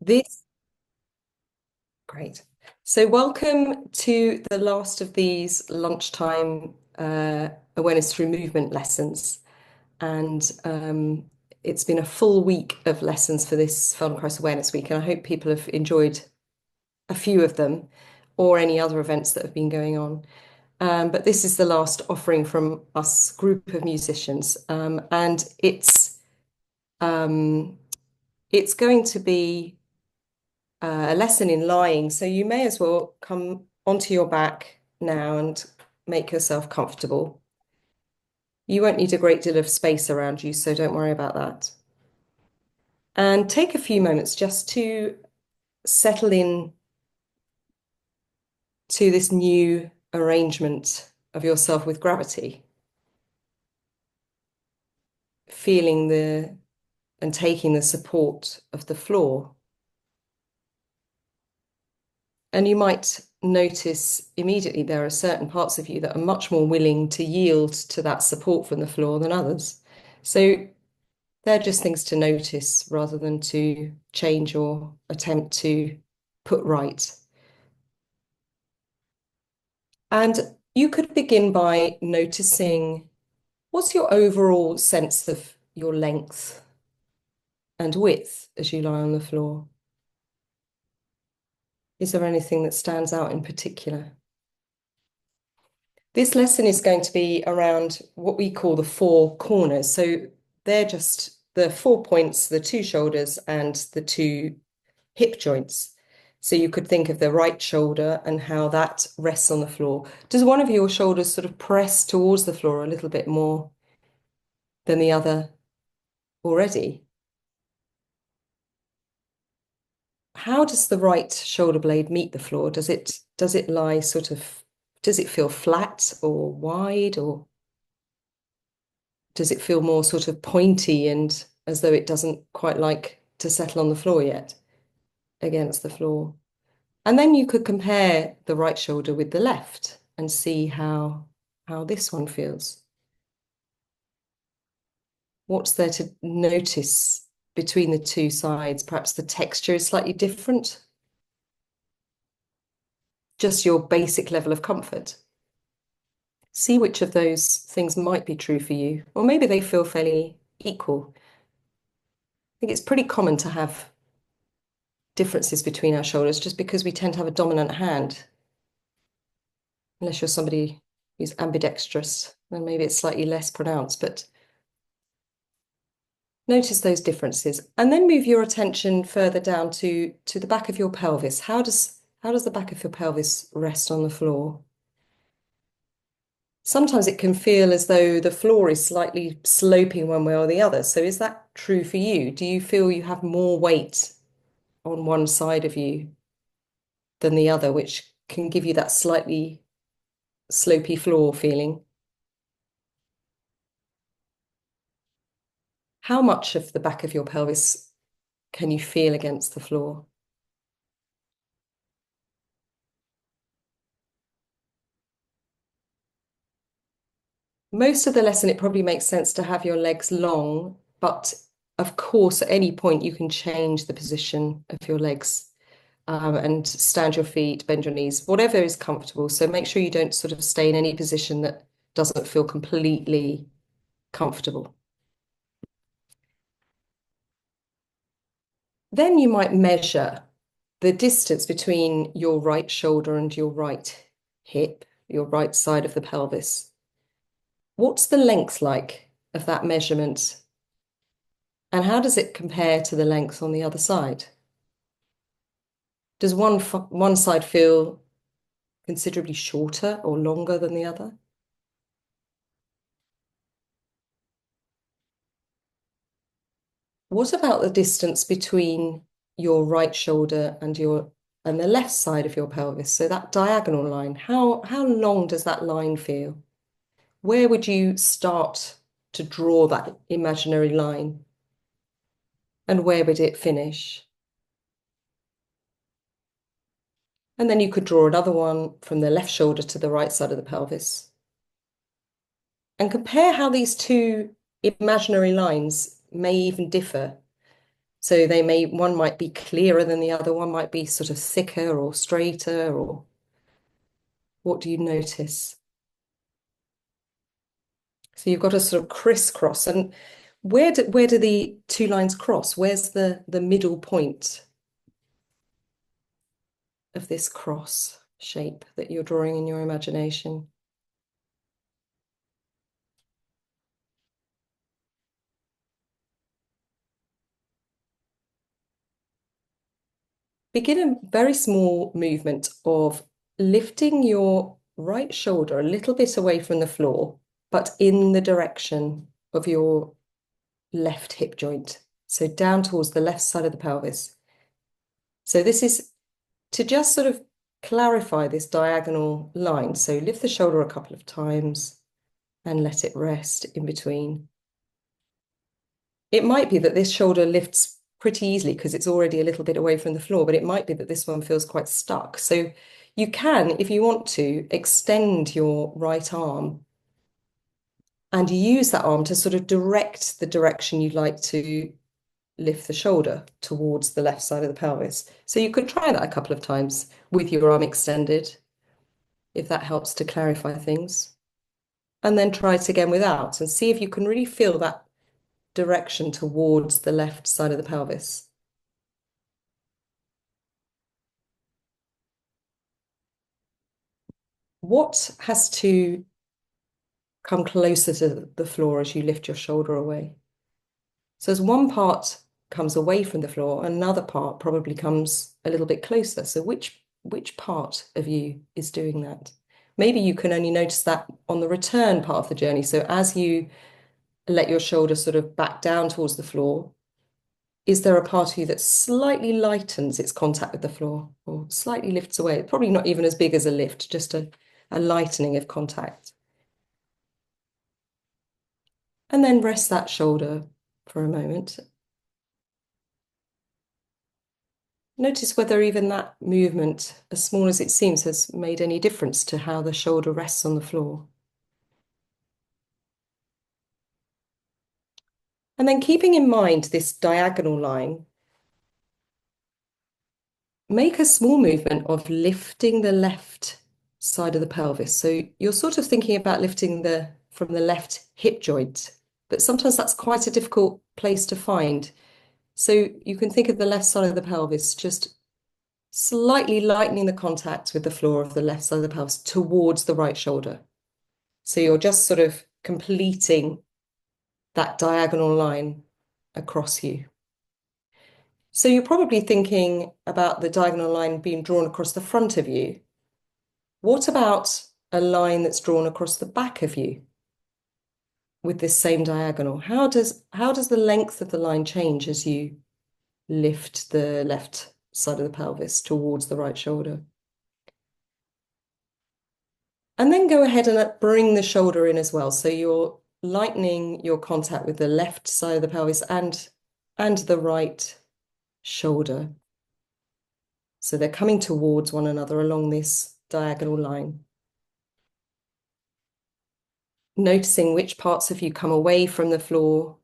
This, great. So welcome to the last of these lunchtime awareness through movement lessons. And it's been a full week of lessons for this Feldenkrais Awareness Week. And I hope people have enjoyed a few of them or any other events that have been going on. But this is the last offering from us group of musicians. And um, it's going to be a lesson in lying. So you may as well come onto your back now and make yourself comfortable. You won't need a great deal of space around you, so don't worry about that. And take a few moments just to settle in to this new arrangement of yourself with gravity, feeling the and taking the support of the floor. And you might notice immediately there are certain parts of you that are much more willing to yield to that support from the floor than others. So they're just things to notice rather than to change or attempt to put right. And you could begin by noticing what's your overall sense of your length and width as you lie on the floor. Is there anything that stands out in particular? This lesson is going to be around what we call the four corners. So they're just the 4 points, the two shoulders and the two hip joints. So you could think of the right shoulder and how that rests on the floor. Does one of your shoulders sort of press towards the floor a little bit more than the other already? How does the right shoulder blade meet the floor? Does it lie sort of, does it feel flat or wide, or does it feel more sort of pointy and as though it doesn't quite like to settle on the floor yet against the floor? And then you could compare the right shoulder with the left and see how this one feels. What's there to notice between the two sides? Perhaps the texture is slightly different. Just your basic level of comfort. See which of those things might be true for you, or maybe they feel fairly equal. I think it's pretty common to have differences between our shoulders just because we tend to have a dominant hand. Unless you're somebody who's ambidextrous, then maybe it's slightly less pronounced, but notice those differences. And then move your attention further down to the back of your pelvis. How does the back of your pelvis rest on the floor? Sometimes it can feel as though the floor is slightly sloping one way or the other. So is that true for you? Do you feel you have more weight on one side of you than the other, which can give you that slightly slopey floor feeling? How much of the back of your pelvis can you feel against the floor? Most of the lesson, it probably makes sense to have your legs long, but of course, at any point, you can change the position of your legs and stand your feet, bend your knees, whatever is comfortable. So make sure you don't sort of stay in any position that doesn't feel completely comfortable. Then you might measure the distance between your right shoulder and your right hip, your right side of the pelvis. What's the length like of that measurement? And how does it compare to the length on the other side? Does one side feel considerably shorter or longer than the other? What about the distance between your right shoulder and the left side of your pelvis? So that diagonal line, how long does that line feel? Where would you start to draw that imaginary line? And where would it finish? And then you could draw another one from the left shoulder to the right side of the pelvis. And compare how these two imaginary lines may even differ So one might be clearer than the other, one might be sort of thicker or straighter, or what do you notice? So you've got a sort of crisscross. And where do the two lines cross? Where's the middle point of this cross shape that you're drawing in your imagination? Begin a very small movement of lifting your right shoulder a little bit away from the floor, but in the direction of your left hip joint. So down towards the left side of the pelvis. So this is to just sort of clarify this diagonal line. So lift the shoulder a couple of times and let it rest in between. It might be that this shoulder lifts pretty easily because it's already a little bit away from the floor, but it might be that this one feels quite stuck. So you can, if you want to, extend your right arm and use that arm to sort of direct the direction you'd like to lift the shoulder towards the left side of the pelvis. So you could try that a couple of times with your arm extended, if that helps to clarify things. And then try it again without and see if you can really feel that direction towards the left side of the pelvis. What has to come closer to the floor as you lift your shoulder away? So as one part comes away from the floor, another part probably comes a little bit closer. So which part of you is doing that? Maybe you can only notice that on the return part of the journey. So as you let your shoulder sort of back down towards the floor, is there a part of you that slightly lightens its contact with the floor or slightly lifts away? Probably not even as big as a lift, just a lightening of contact. And then rest that shoulder for a moment. Notice whether even that movement, as small as it seems, has made any difference to how the shoulder rests on the floor. And then keeping in mind this diagonal line, make a small movement of lifting the left side of the pelvis. So you're sort of thinking about lifting from the left hip joint, but sometimes that's quite a difficult place to find. So you can think of the left side of the pelvis just slightly lightening the contact with the floor of the left side of the pelvis towards the right shoulder. So you're just sort of completing that diagonal line across you. So you're probably thinking about the diagonal line being drawn across the front of you. What about a line that's drawn across the back of you with this same diagonal? How does the length of the line change as you lift the left side of the pelvis towards the right shoulder? And then go ahead and bring the shoulder in as well. So you're lightening your contact with the left side of the pelvis and the right shoulder. So they're coming towards one another along this diagonal line. Noticing which parts of you come away from the floor,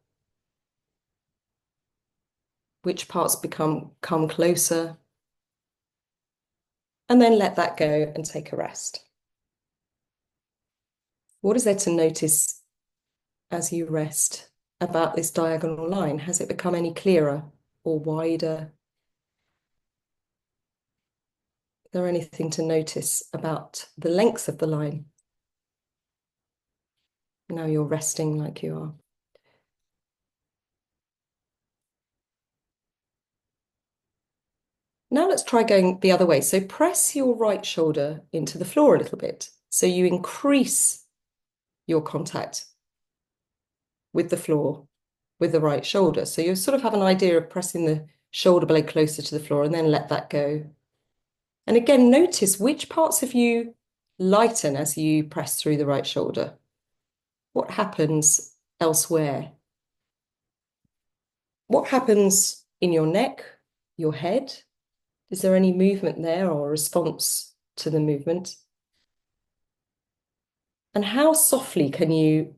which parts come closer, and then let that go and take a rest. What is there to notice as you rest about this diagonal line? Has it become any clearer or wider? Is there anything to notice about the length of the line? Now you're resting like you are. Now let's try going the other way. So press your right shoulder into the floor a little bit. So you increase your contact with the floor with the right shoulder. So you sort of have an idea of pressing the shoulder blade closer to the floor and then let that go. And again, notice which parts of you lighten as you press through the right shoulder. What happens elsewhere? What happens in your neck, your head? Is there any movement there or response to the movement? And how softly can you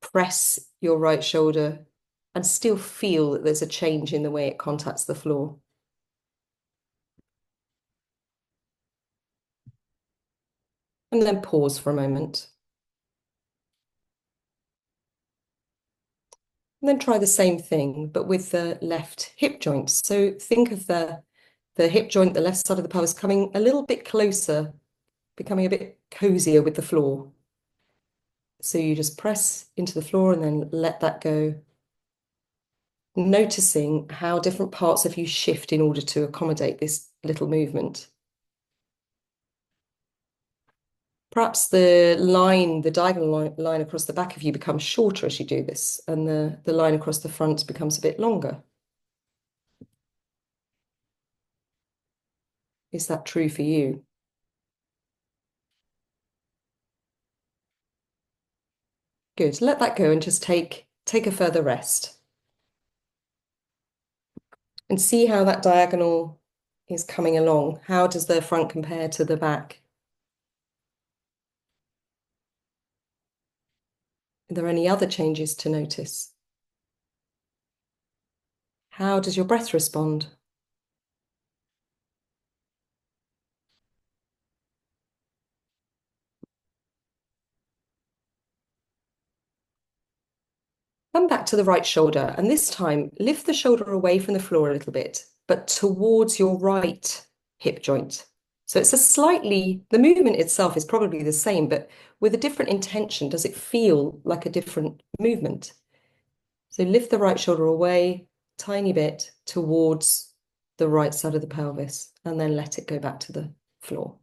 press your right shoulder and still feel that there's a change in the way it contacts the floor. And then pause for a moment. And then try the same thing, but with the left hip joint. So think of the hip joint, the left side of the pelvis coming a little bit closer, becoming a bit cozier with the floor. So you just press into the floor and then let that go, noticing how different parts of you shift in order to accommodate this little movement. Perhaps the diagonal line across the back of you becomes shorter as you do this, and the line across the front becomes a bit longer. Is that true for you? Good. Let that go and just take a further rest and see how that diagonal is coming along. How does the front compare to the back? Are there any other changes to notice? How does your breath respond? Come back to the right shoulder, and this time lift the shoulder away from the floor a little bit, but towards your right hip joint. So it's the movement itself is probably the same, but with a different intention. Does it feel like a different movement? So lift the right shoulder away, tiny bit towards the right side of the pelvis, and then let it go back to the floor.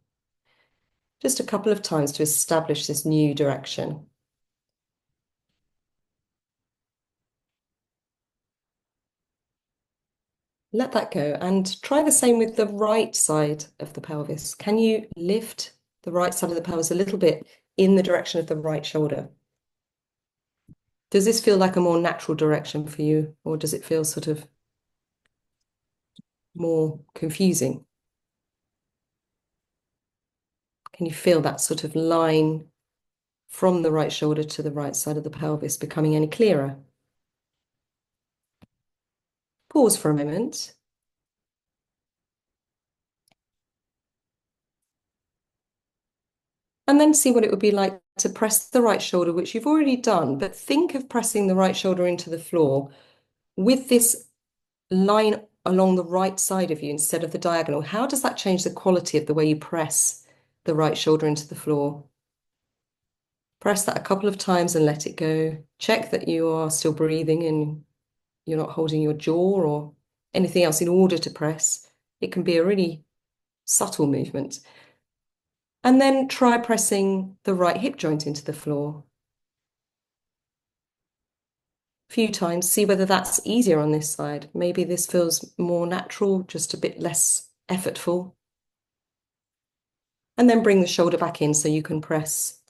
Just a couple of times to establish this new direction. Let that go and try the same with the right side of the pelvis. Can you lift the right side of the pelvis a little bit in the direction of the right shoulder? Does this feel like a more natural direction for you, or does it feel sort of more confusing? Can you feel that sort of line from the right shoulder to the right side of the pelvis becoming any clearer? Pause for a moment. And then see what it would be like to press the right shoulder, which you've already done, but think of pressing the right shoulder into the floor with this line along the right side of you instead of the diagonal. How does that change the quality of the way you press the right shoulder into the floor? Press that a couple of times and let it go. Check that you are still breathing and you're not holding your jaw or anything else in order to press. It can be a really subtle movement. And then try pressing the right hip joint into the floor. A few times, see whether that's easier on this side. Maybe this feels more natural, just a bit less effortful. And then bring the shoulder back in so you can press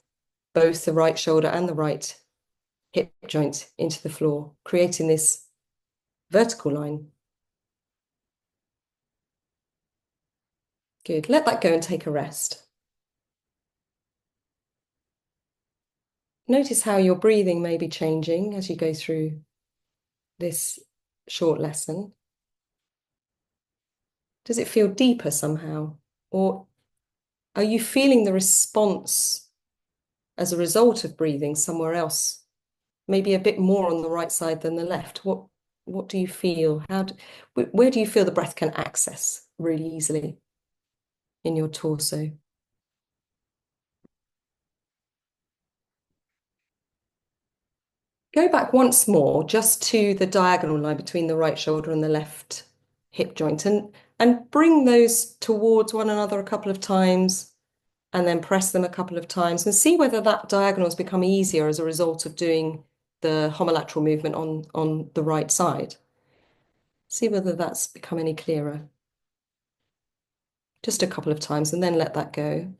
both the right shoulder and the right hip joint into the floor, creating this vertical line. Good. Let that go and take a rest. Notice how your breathing may be changing as you go through this short lesson. Does it feel deeper somehow? Or are you feeling the response as a result of breathing somewhere else? Maybe a bit more on the right side than the left. What do you feel? Where do you feel the breath can access really easily in your torso? Go back once more just to the diagonal line between the right shoulder and the left hip joint and bring those towards one another a couple of times and then press them a couple of times and see whether that diagonal has become easier as a result of doing the homolateral movement on the right side. See whether that's become any clearer. Just a couple of times and then let that go.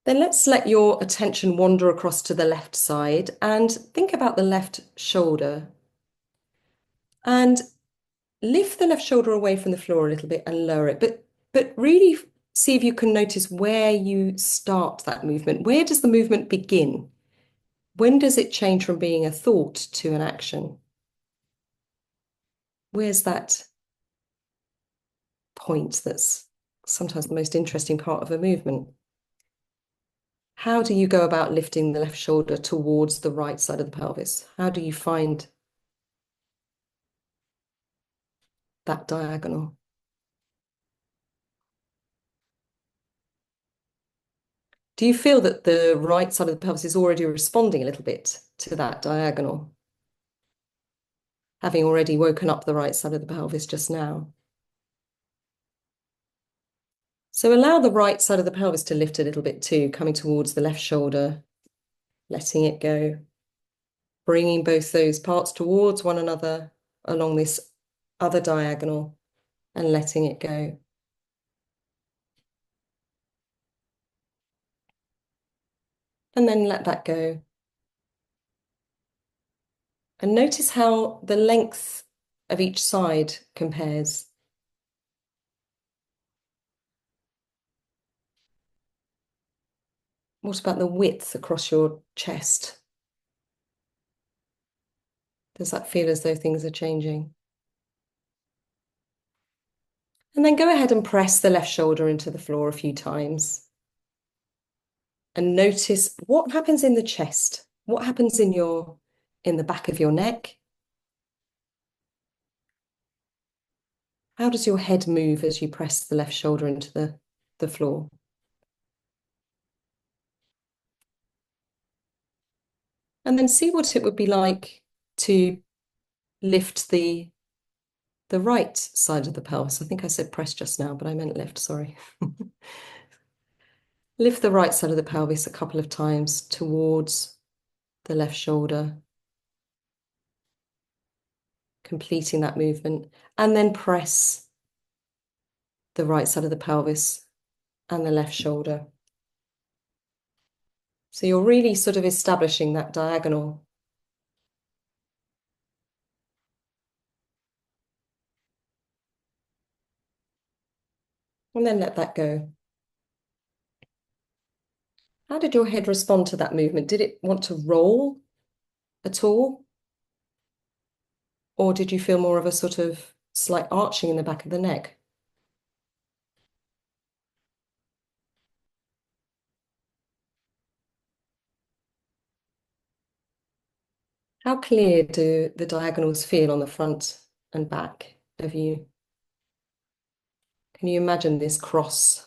Then let's let your attention wander across to the left side and think about the left shoulder. And lift the left shoulder away from the floor a little bit and lower it, but really see if you can notice where you start that movement. Where does the movement begin? When does it change from being a thought to an action? Where's that point that's sometimes the most interesting part of a movement? How do you go about lifting the left shoulder towards the right side of the pelvis? How do you find that diagonal? Do you feel that the right side of the pelvis is already responding a little bit to that diagonal, having already woken up the right side of the pelvis just now? So allow the right side of the pelvis to lift a little bit too, coming towards the left shoulder, letting it go, bringing both those parts towards one another along this other diagonal and letting it go. And then let that go. And notice how the length of each side compares. What about the width across your chest? Does that feel as though things are changing? And then go ahead and press the left shoulder into the floor a few times. And notice what happens in the chest. What happens in the back of your neck? How does your head move as you press the left shoulder into the floor? And then see what it would be like to lift the right side of the pelvis. I think I said press just now, but I meant lift, sorry. Lift the right side of the pelvis a couple of times towards the left shoulder, completing that movement, and then press the right side of the pelvis and the left shoulder. So you're really sort of establishing that diagonal. And then let that go. How did your head respond to that movement? Did it want to roll at all? Or did you feel more of a sort of slight arching in the back of the neck? How clear do the diagonals feel on the front and back of you? Can you imagine this cross?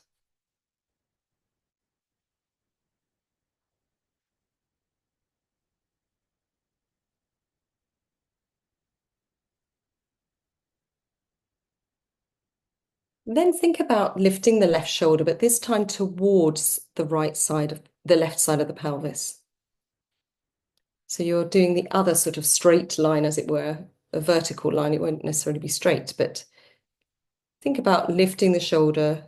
Then think about lifting the left shoulder, but this time towards the right side of the left side of the pelvis. So you're doing the other sort of straight line, as it were, a vertical line. It won't necessarily be straight, but think about lifting the shoulder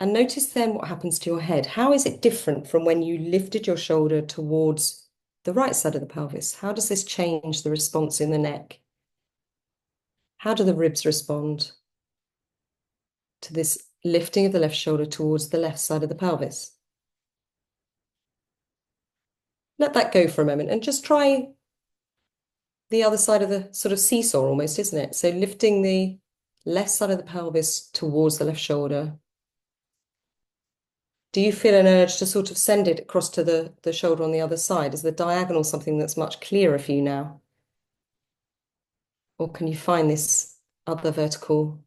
and notice then what happens to your head. How is it different from when you lifted your shoulder towards the right side of the pelvis? How does this change the response in the neck? How do the ribs respond to this lifting of the left shoulder towards the left side of the pelvis? Let that go for a moment and just try the other side of the sort of seesaw almost, isn't it? So lifting the left side of the pelvis towards the left shoulder. Do you feel an urge to sort of send it across to the shoulder on the other side? Is the diagonal something that's much clearer for you now? Or can you find this other vertical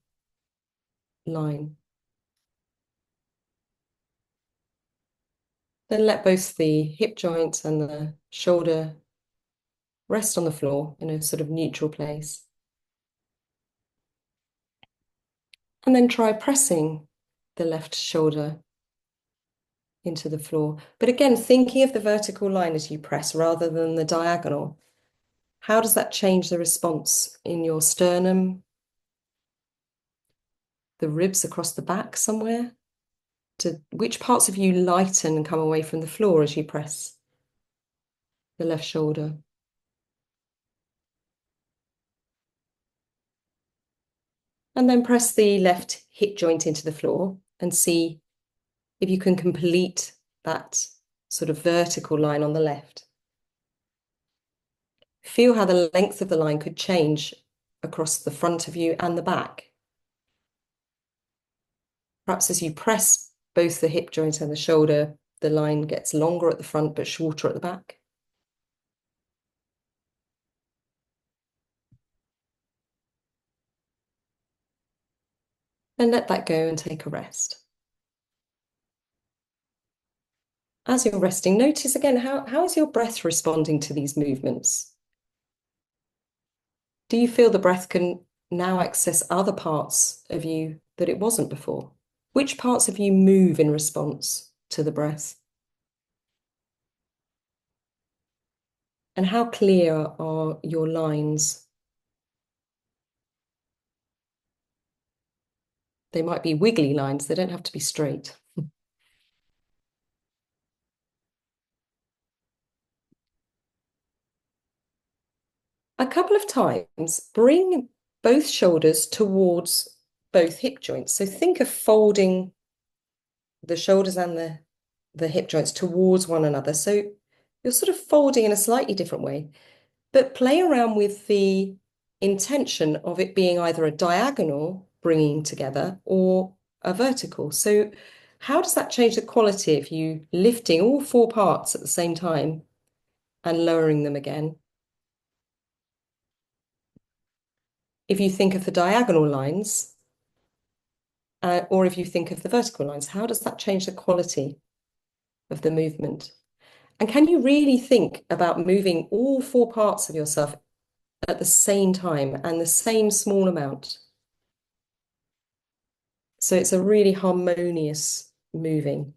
line? Then let both the hip joint and the shoulder rest on the floor in a sort of neutral place. And then try pressing the left shoulder into the floor. But again, thinking of the vertical line as you press rather than the diagonal. How does that change the response in your sternum, the ribs across the back somewhere? Which parts of you lighten and come away from the floor as you press the left shoulder? And then press the left hip joint into the floor and see If you can complete that sort of vertical line on the left. Feel how the length of the line could change across the front of you and the back. Perhaps as you press both the hip joint and the shoulder, the line gets longer at the front but shorter at the back. And let that go and take a rest. As you're resting, notice again, how is your breath responding to these movements? Do you feel the breath can now access other parts of you that it wasn't before? Which parts of you move in response to the breath? And how clear are your lines? They might be wiggly lines, they don't have to be straight. A couple of times, bring both shoulders towards both hip joints. So think of folding the shoulders and the hip joints towards one another. So you're sort of folding in a slightly different way, but play around with the intention of it being either a diagonal bringing together or a vertical. So how does that change the quality of you lifting all four parts at the same time and lowering them again? If you think of the diagonal lines, or if you think of the vertical lines, how does that change the quality of the movement? And can you really think about moving all four parts of yourself at the same time and the same small amount? So it's a really harmonious moving,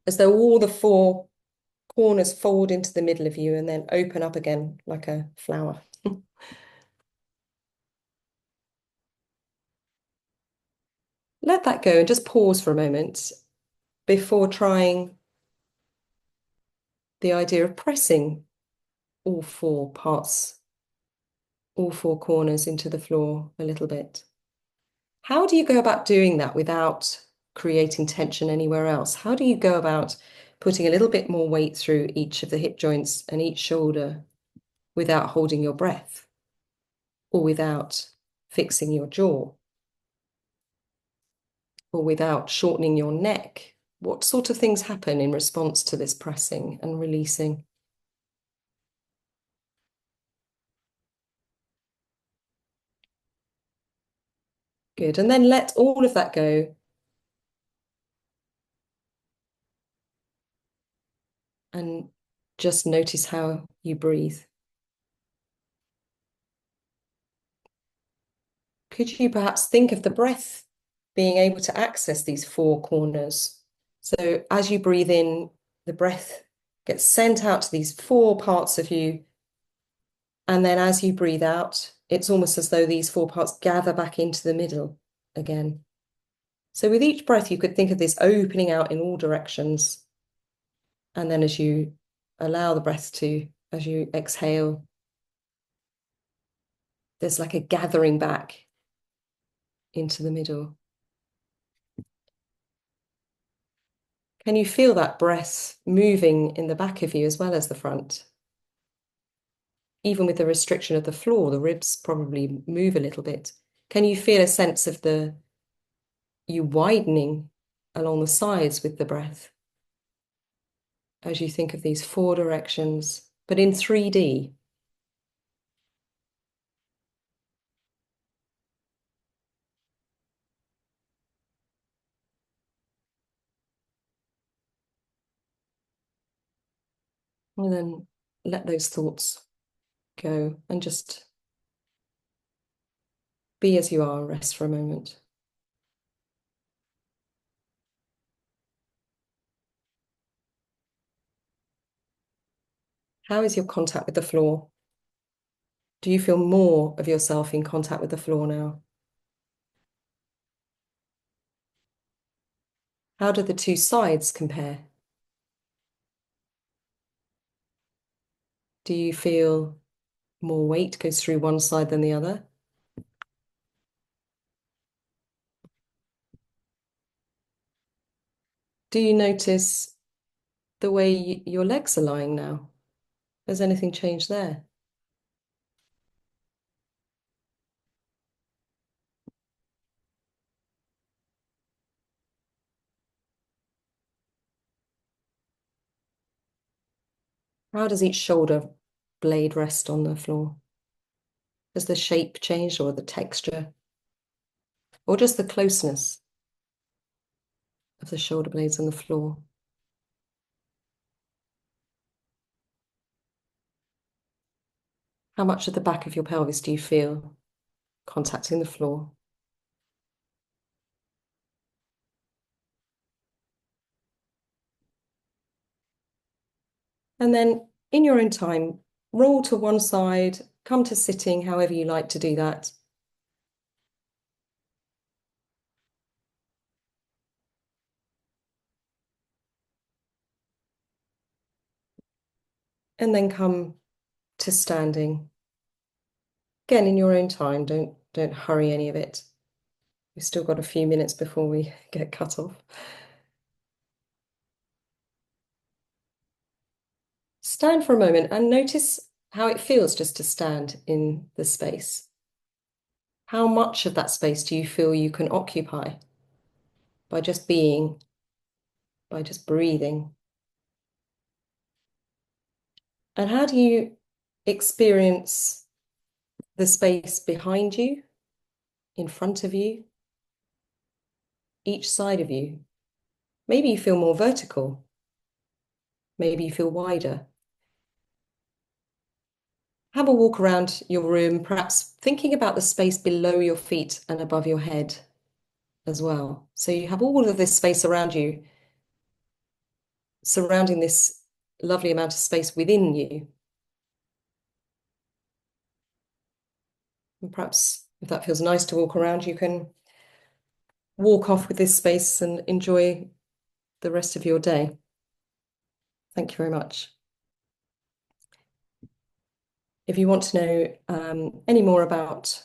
as though all the four corners fold into the middle of you and then open up again like a flower. Let that go and just pause for a moment before trying the idea of pressing all four parts, all four corners into the floor a little bit. How do you go about doing that without creating tension anywhere else? How do you go about putting a little bit more weight through each of the hip joints and each shoulder without holding your breath or without fixing your jaw or without shortening your neck? What sort of things happen in response to this pressing and releasing? Good. And then let all of that go and just notice how you breathe. Could you perhaps think of the breath being able to access these four corners? So as you breathe in, the breath gets sent out to these four parts of you. And then as you breathe out, it's almost as though these four parts gather back into the middle again. So with each breath, you could think of this opening out in all directions. And then as you allow the breath to, as you exhale, there's like a gathering back into the middle. Can you feel that breath moving in the back of you as well as the front? Even with the restriction of the floor, the ribs probably move a little bit. Can you feel a sense of you widening along the sides with the breath as you think of these four directions, but in 3D? And then let those thoughts go and just be as you are, rest for a moment. How is your contact with the floor? Do you feel more of yourself in contact with the floor now? How do the two sides compare? Do you feel more weight goes through one side than the other? Do you notice the way your legs are lying now? Has anything changed there? How does each shoulder blade rest on the floor? Has the shape changed or the texture or just the closeness of the shoulder blades on the floor? How much of the back of your pelvis do you feel contacting the floor? And then in your own time, roll to one side, come to sitting, however you like to do that. And then come to standing. Again, in your own time, don't hurry any of it. We've still got a few minutes before we get cut off. Stand for a moment and notice how it feels just to stand in the space. How much of that space do you feel you can occupy by just being, by just breathing? And how do you experience the space behind you, in front of you, each side of you? Maybe you feel more vertical. Maybe you feel wider. Have a walk around your room, perhaps thinking about the space below your feet and above your head as well. So you have all of this space around you, surrounding this lovely amount of space within you. And perhaps if that feels nice to walk around, you can walk off with this space and enjoy the rest of your day. Thank you very much. If you want to know any more about